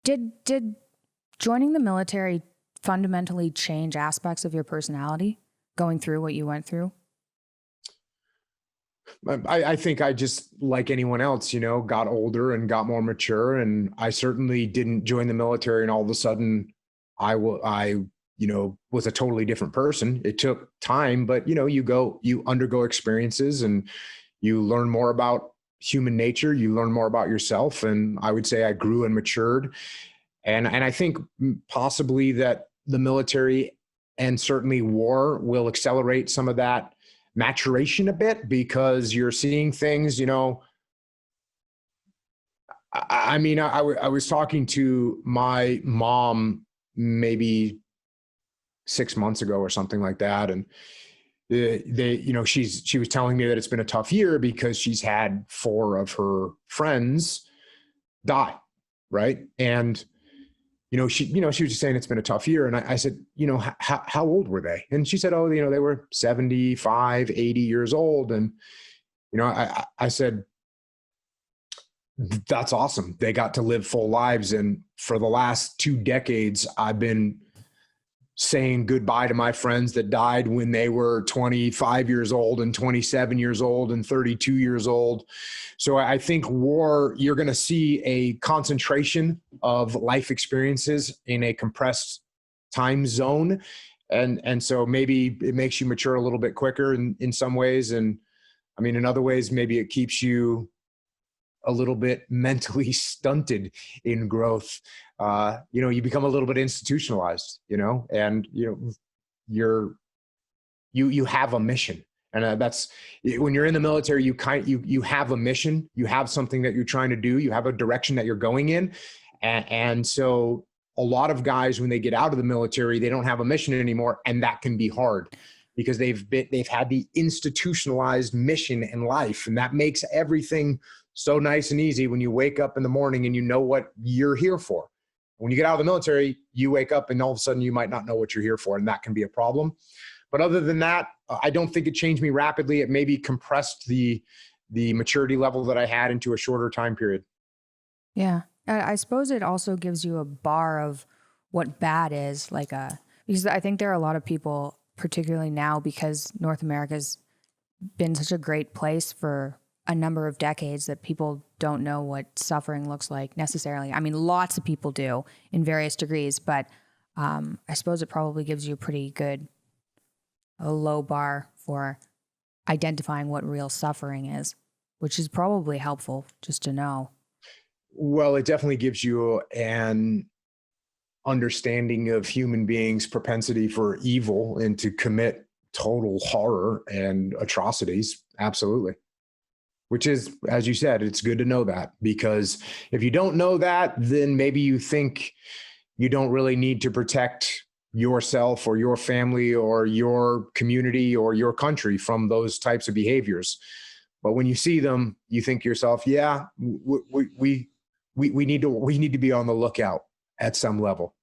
Did joining the military fundamentally change aspects of your personality going through what you went through? I think I just, like anyone else, got older and got more mature. And I certainly didn't join the military and all of a sudden I was a totally different person. It took time, but you undergo experiences and you learn more about human nature. You learn more about yourself. And I would say I grew and matured. And I think possibly that the military and certainly war will accelerate some of that maturation a bit because you're seeing things, I was talking to my mom maybe 6 months ago or something like that. And she was telling me that it's been a tough year because she's had four of her friends die. Right. And, she was just saying it's been a tough year. And I said, how old were they? And she said, oh, they were 75, 80 years old. And, I said, that's awesome. They got to live full lives. And for the last 2 decades, I've been saying goodbye to my friends that died when they were 25 years old and 27 years old and 32 years old. So I think war, you're going to see a concentration of life experiences in a compressed time zone. And so maybe it makes you mature a little bit quicker in some ways. And I mean, in other ways, maybe it keeps you a little bit mentally stunted in growth. You become a little bit institutionalized, and you have a mission. And that's when you're in the military, you have a mission, you have something that you're trying to do, you have a direction that you're going in. And so a lot of guys, when they get out of the military, they don't have a mission anymore. And that can be hard because they've had the institutionalized mission in life. And that makes everything so nice and easy when you wake up in the morning and you know what you're here for. When you get out of the military, you wake up and all of a sudden you might not know what you're here for, and that can be a problem. But other than that, I don't think it changed me rapidly. It maybe compressed the maturity level that I had into a shorter time period. Yeah. I suppose it also gives you a bar of what bad is, because I think there are a lot of people, particularly now, because North America's been such a great place for a number of decades, that people don't know what suffering looks like necessarily. I mean, lots of people do in various degrees, but I suppose it probably gives you a low bar for identifying what real suffering is, which is probably helpful just to know. Well, it definitely gives you an understanding of human beings' propensity for evil and to commit total horror and atrocities. Absolutely. Which is, as you said, it's good to know that, because if you don't know that, then maybe you think you don't really need to protect yourself or your family or your community or your country from those types of behaviors. But when you see them, you think to yourself, yeah, we need to be on the lookout at some level.